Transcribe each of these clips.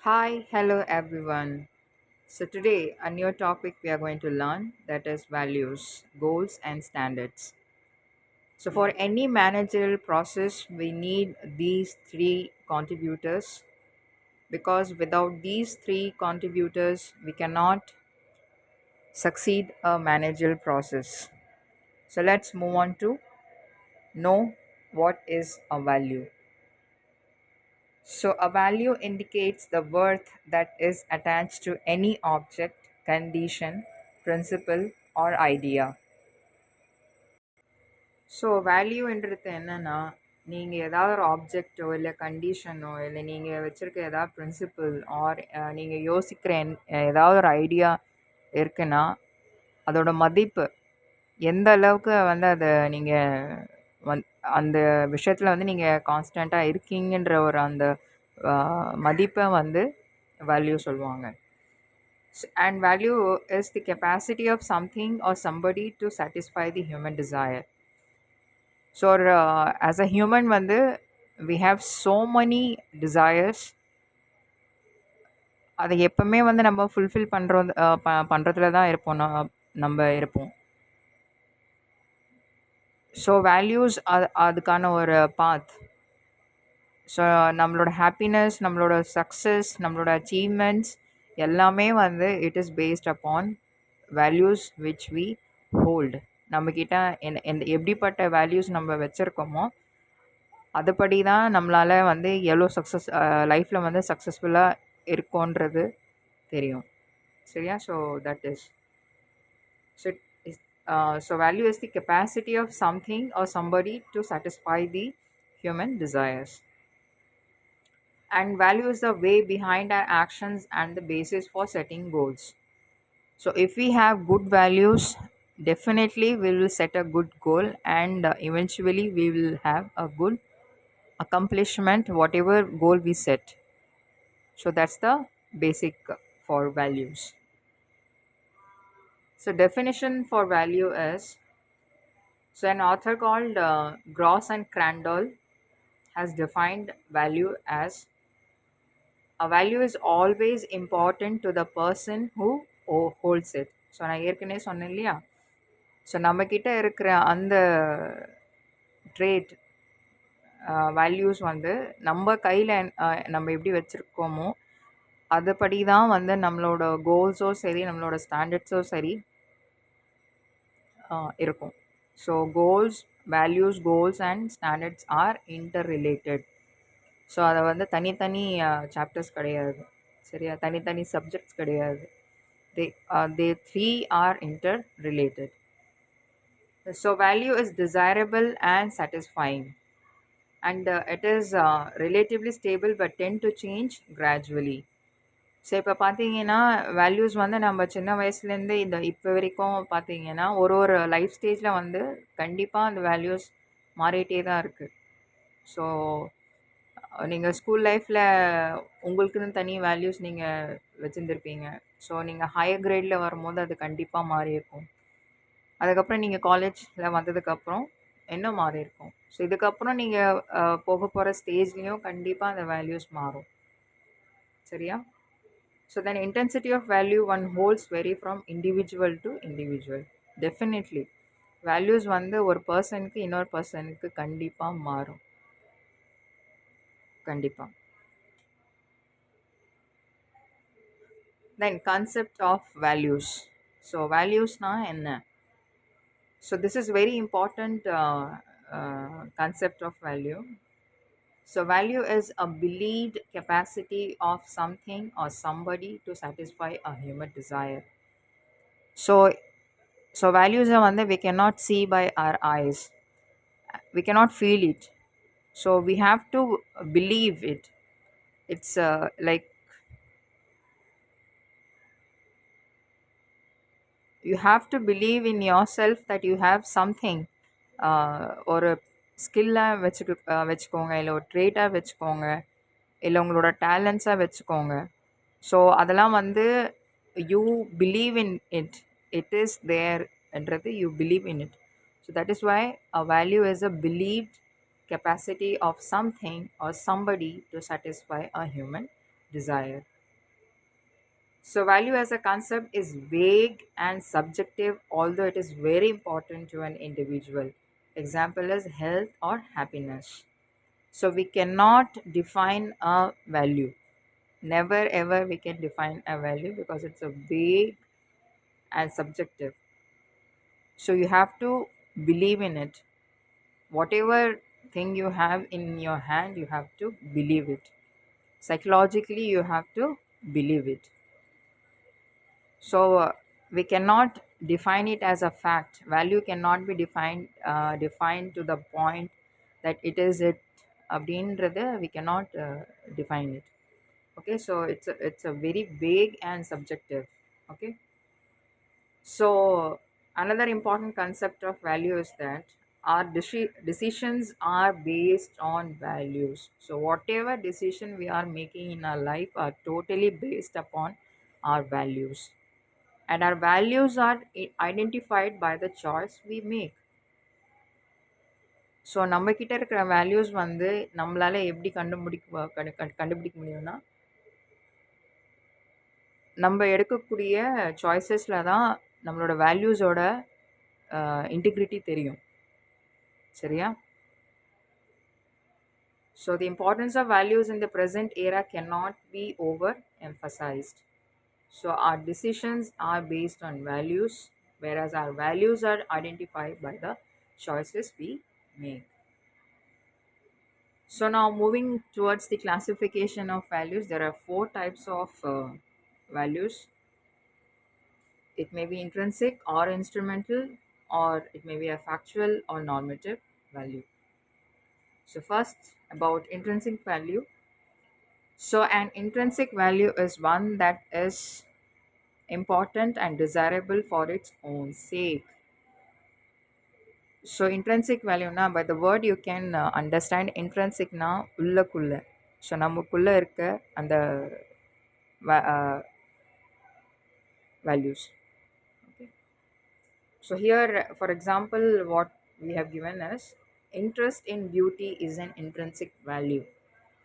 Hi, hello everyone. So today a new topic we are going to learn, that is values, goals and standards. So for any managerial process we need these three contributors, because without these three contributors we cannot succeed a managerial process. So let's move on to know what is a value. So, a value indicates the worth that is attached to any object, condition, principle, or idea. So வேல்யூன்றது என்னன்னா, நீங்கள் ஏதாவது ஒரு ஆப்ஜெக்டோ இல்லை கண்டிஷனோ இல்லை நீங்கள் வச்சுருக்க ஏதாவது பிரின்சிபிள் ஆர் நீங்கள் யோசிக்கிற ஏதாவது ஒரு ஐடியா இருக்குன்னா அதோட மதிப்பு எந்த அளவுக்கு வந்து அதை நீங்கள் வந் அந்த விஷயத்தில் வந்து நீங்கள் கான்ஸ்டண்ட்டாக இருக்கீங்கன்ற ஒரு அந்த மதிப்பை வந்து வேல்யூ சொல்லுவாங்க. And value is the capacity of something or somebody to satisfy the human desire. So as a human வந்து we have so many desires. அதை எப்பவுமே வந்து நம்ம ஃபுல்ஃபில் பண்ணுறோம், பண்ணுறதுல தான் இருப்போம், நம்ம இருப்போம். ஸோ வேல்யூஸ் அதுக்கான ஒரு பாத். ஸோ நம்மளோட ஹாப்பினஸ், நம்மளோட சக்ஸஸ், நம்மளோட அச்சீவ்மெண்ட்ஸ் எல்லாமே வந்து it is based upon values which we hold. நம்மக்கிட்ட எந்த எப்படிப்பட்ட வேல்யூஸ் நம்ம வச்சுருக்கோமோ அதுபடி தான் நம்மளால் வந்து எவ்வளோ சக்ஸஸ் லைஃப்பில் வந்து சக்ஸஸ்ஃபுல்லாக இருக்கோன்றது தெரியும். சரியா? So that is so so value is the capacity of something or somebody to satisfy the human desires. And value is the way behind our actions and the basis for setting goals. So if we have good values, definitely we will set a good goal, and eventually we will have a good accomplishment whatever goal we set. So that's the basic for values. So definition for value is, so an author called Gross and Crandall has defined value as, a value is always important to the person who holds it. So நான் ஏற்கனவே சொன்னேன் இல்லையா, so நம்மக்கிட்ட இருக்கிற அந்த trade values வந்து நம்ம கையில் நம்ம எப்படி வச்சுருக்கோமோ அதுபடி தான் வந்து நம்மளோட கோல்ஸோ சரி, நம்மளோட ஸ்டாண்டர்ட்ஸோ சரி இருக்கும். So goals, values, goals and standards R inter related. So அதை வந்து தனித்தனி சாப்டர்ஸ் கிடையாது, சரியா? தனித்தனி சப்ஜெக்ட்ஸ் கிடையாது. they three are interrelated. So value is desirable and satisfying, and it is relatively stable but tend to change gradually. So இப்போ பார்த்தீங்கன்னா values வந்து நம்ம சின்ன வயசுலேருந்து இப்போ வரைக்கும் பார்த்தீங்கன்னா ஒரு ஒரு லைஃப் ஸ்டேஜில் வந்து கண்டிப்பாக அந்த வேல்யூஸ் மாறிட்டே தான் இருக்குது. ஸோ நீங்கள் ஸ்கூல் லைஃப்பில் உங்களுக்குன்னு தனி வேல்யூஸ் நீங்கள் வச்சுருந்துருப்பீங்க. ஸோ நீங்கள் ஹையர் கிரேடில் வரும்போது அது கண்டிப்பாக மாறி இருக்கும். அதுக்கப்புறம் நீங்கள் காலேஜில் வந்ததுக்கப்புறம் இன்னும் மாறி இருக்கும். ஸோ இதுக்கப்புறம் நீங்கள் போக போகிற ஸ்டேஜ்லேயும் கண்டிப்பாக அந்த வேல்யூஸ் மாறும். சரியா? So then intensity of value one holds vary from individual to individual. Definitely values வந்து ஒரு பர்சனுக்கு இன்னொரு பர்சனுக்கு கண்டிப்பாக மாறும். கண்டிப்பாக. Then concept of values. So valuesனா என்ன? So this is very important concept of value. So value is a believed capacity of something or somebody to satisfy a human desire. So values are one that we cannot see by our eyes, we cannot feel it, so we have to believe it. It's like you have to believe in yourself that you have something, ஒரு ஸ்கில்லாக வச்சுக்கோங்க, இல்லை ஒரு ட்ரேட்டாக வச்சுக்கோங்க, இல்லை உங்களோட டேலண்ட்ஸாக வச்சுக்கோங்க. So அதெல்லாம் வந்து you believe in it, it is தேர்ன்றது you believe in it. So that is why a value is a believed capacity of something or somebody to satisfy a human desire. So value as a concept is vague and subjective, although it is very important to an individual. Example is health or happiness. So we cannot define a value. Never ever we can define a value because it's a vague and subjective. So you have to believe in it. Whatever thing you have in your hand, you have to believe it. Psychologically, you have to believe it. So we cannot define it as a fact. Value cannot be defined to the point that it is it அப்படின்றது we cannot define it. Okay, so it's a very vague and subjective. Okay, so another important concept of value is that our decisions are based on values. So whatever decision we are making in our life are totally based upon our values, and our values are identified by the choice we make. So நம்மக்கிட்ட இருக்கிற values வந்து நம்மளால எப்படி கண்டுபிடிக்க முடியும்னா நம்ம எடுக்கக்கூடிய சாய்ஸஸில் தான் நம்மளோட வேல்யூஸோட இன்டிகிரிட்டி தெரியும். சரியா? So the importance of values in the present era cannot be overemphasized. So our decisions are based on values, whereas our values are identified by the choices we make. So now moving towards the classification of values, there are four types of values. It may be intrinsic or instrumental, or it may be a factual or normative value. So first, about intrinsic value. So an intrinsic value is one that is important and desirable for its own sake. So intrinsic value na, by the word you can understand intrinsic na உள்ளக்குள்ள. So நமக்குள்ள இருக்க அந்த values. Okay. So here, for example, what we have given is interest in beauty is an intrinsic value.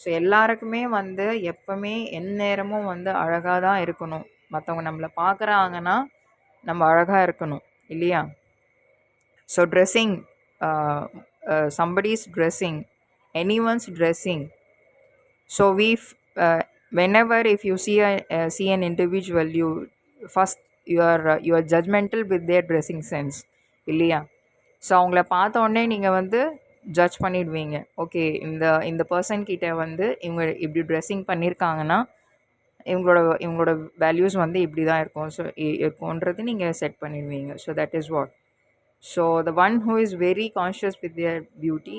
So எல்லாருக்குமே வந்து எப்பவுமே எந்நேரமும் வந்து அழகாக தான் இருக்கணும். மற்றவங்க நம்மளை பார்க்குறாங்கன்னா நம்ம அழகாக இருக்கணும் இல்லையா? So dressing, somebody's dressing, anyone's dressing. So whenever if you see an individual, you first you are judgmental with their dressing sense இல்லையா? ஸோ அவங்கள பார்த்த உடனே நீங்கள் வந்து ஜட்ஜ் பண்ணிடுவீங்க. ஓகே, இந்த இந்த பர்சன் கிட்ட வந்து இவங்க இப்படி ட்ரெஸ்ஸிங் பண்ணியிருக்காங்கன்னா இவங்களோட வேல்யூஸ் வந்து இப்படி தான் இருக்கும். ஸோ இருக்கும்ன்றது நீங்கள் செட் பண்ணிடுவீங்க. So that is what. So the one who is very conscious with their beauty,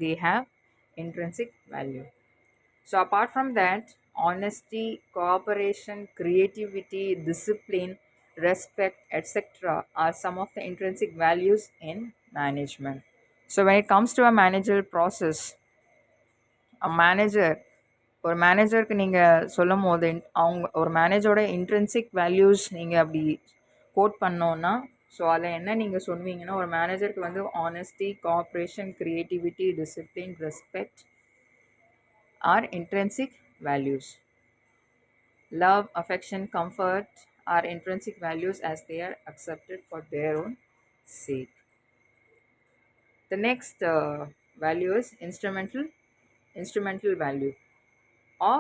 they have intrinsic value. So apart from that, honesty, cooperation, creativity, discipline, respect, etc. are some of the intrinsic values in management. So when it comes to a managerial process, a manager, ஒரு மேனேஜருக்கு நீங்கள் சொல்லும் போது அவங்க ஒரு மேனேஜரோட intrinsic values நீங்கள் அப்படி code பண்ணோன்னா, ஸோ அதில் என்ன நீங்கள் சொல்வீங்கன்னா, ஒரு மேனேஜருக்கு வந்து honesty, cooperation, creativity, discipline, respect are intrinsic values. Love, affection, comfort are intrinsic values as they are accepted for their own sake. The next value is instrumental value or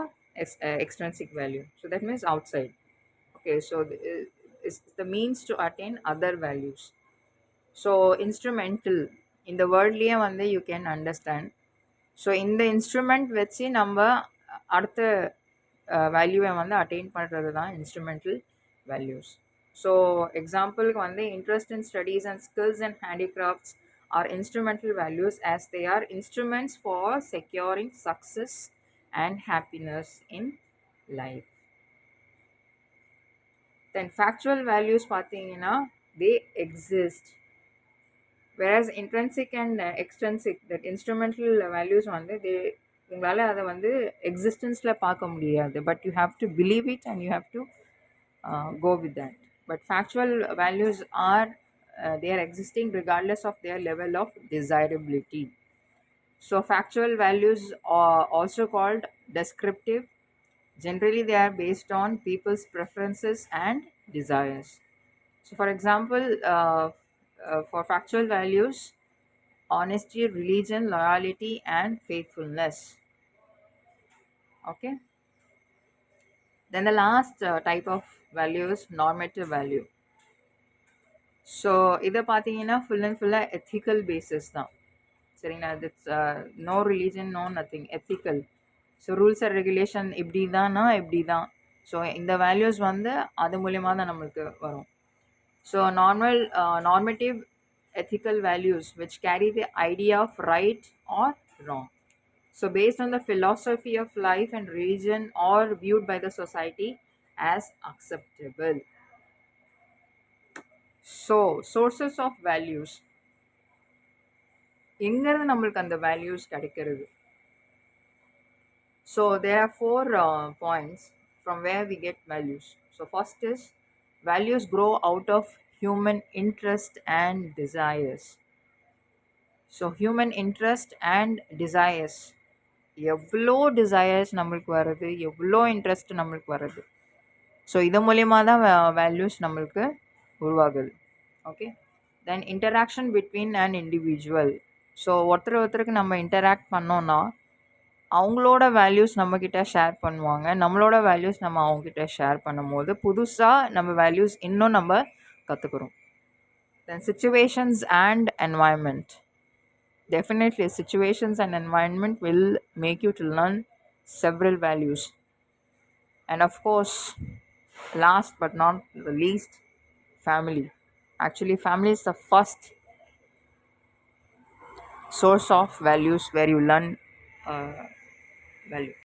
extrinsic value. So that means outside. Okay, so it's the means to attain other values. So instrumental in the wordலயே வந்து you can understand. So இந்த instrument வச்சு நம்ம அடுத்த வேல்யூவை வந்து attain பண்ணுறது தான் instrumental values. So எக்ஸாம்பிளுக்கு வந்து interest in studies and skills and handicrafts are instrumental values as they are instruments for securing success and happiness in life. Then factual values பார்த்தீங்கன்னா they exist. whereas intrinsic and extrinsic, that instrumental values வந்து உங்களால் அதை வந்து எக்ஸிஸ்டன்ஸில் பார்க்க முடியாது, but you have to believe it and you have to go with that. But factual values are they are existing regardless of their level of desirability. So factual values are also called descriptive, Generally, they are based on people's preferences and desires. So, for example, for factual values, honesty, religion, loyalty, and faithfulness. Okay. Then the last type of value is normative value. So இதை பார்த்தீங்கன்னா full and ஃபுல்லாக ethical basis தான். சரிங்களா? It's no religion, no nothing, ethical. So rules and regulation இப்படி தான்னா இப்படி தான். So இந்த வேல்யூஸ் வந்து அது மூலியமாக தான் நம்மளுக்கு வரும். So normative ethical values which carry the idea of right or wrong. So, based on the philosophy of life and religion, or viewed by the society as acceptable. So, sources of values. எங்கிருந்து நம்மளுக்கு அந்த values கிடைக்கிறது? So, there are four points from where we get values. So, first is values grow out of human interest and desires. So human interest and desires, எவ்வளோ desires நம்மளுக்கு வருது, எவ்வளோ interest நம்மளுக்கு வருது. ஸோ இது மூலியமாக தான் வேல்யூஸ் நம்மளுக்கு உருவாகுது. Okay. Then interaction between and individual. So ஒருத்தருக்கு நம்ம இன்டராக்ட் பண்ணோன்னா அவங்களோட வேல்யூஸ் நம்மக்கிட்ட ஷேர் பண்ணுவாங்க, நம்மளோட வேல்யூஸ் நம்ம அவங்கக்கிட்ட ஷேர் பண்ணும்போது புதுசாக நம்ம வேல்யூஸ் இன்னும் நம்ம கற்றுக்குறோம். Then situations and environment. Definitely, situations and environment will make you to learn several values. And of course, last but not the least, family. Actually, family is the first source of values where you learn value.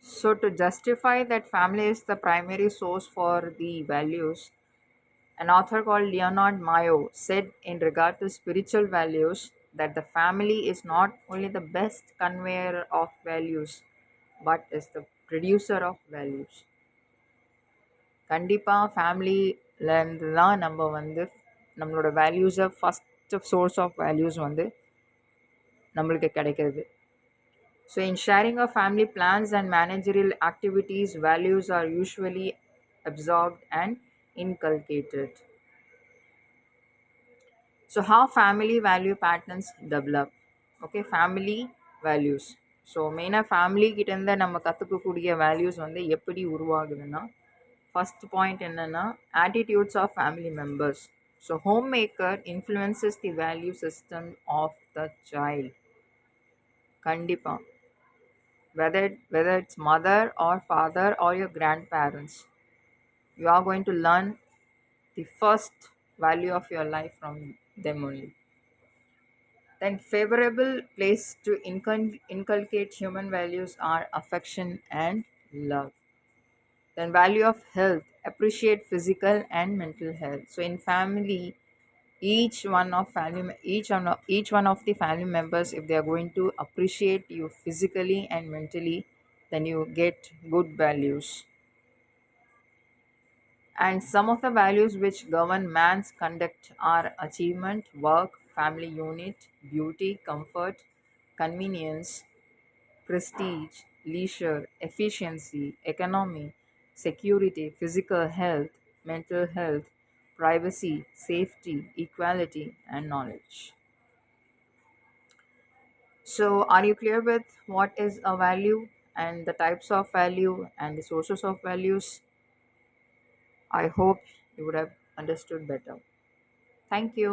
So, to justify that family is the primary source for the values, an author called Leonard Mayo said in regard to spiritual values that the family is not only the best conveyor of values but is the producer of values. கண்டிப்பாக ஃபேமிலியிலேருந்து தான் நம்ம வந்து நம்மளோட வேல்யூஸை first source of values வந்து நம்மளுக்கு கிடைக்கிறது. So in sharing of family plans and managerial activities, values are usually absorbed and inculcated. So, how family value patterns develop? Okay, family values. So மெயினாக ஃபேமிலி கிட்டேருந்து நம்ம கற்றுக்கக்கூடிய வேல்யூஸ் வந்து எப்படி உருவாகுதுன்னா, ஃபஸ்ட் பாயிண்ட் என்னென்னா attitudes of family members. So homemaker influences the value system of the child. கண்டிப்பாக whether it's mother or father or your grandparents, you are going to learn the first value of your life from them only. Then favorable place to inculcate human values are affection and love. Then value of health, appreciate physical and mental health. So in family, each one of the family members, if they are going to appreciate you physically and mentally, then you get good values. And some of the values which govern man's conduct are achievement, work, family unit, beauty, comfort, convenience, prestige, leisure, efficiency, economy, security, physical health, mental health, privacy, safety, equality, and knowledge. So, are you clear with what is a value and the types of value and the sources of values? I hope you would have understood better. Thank you.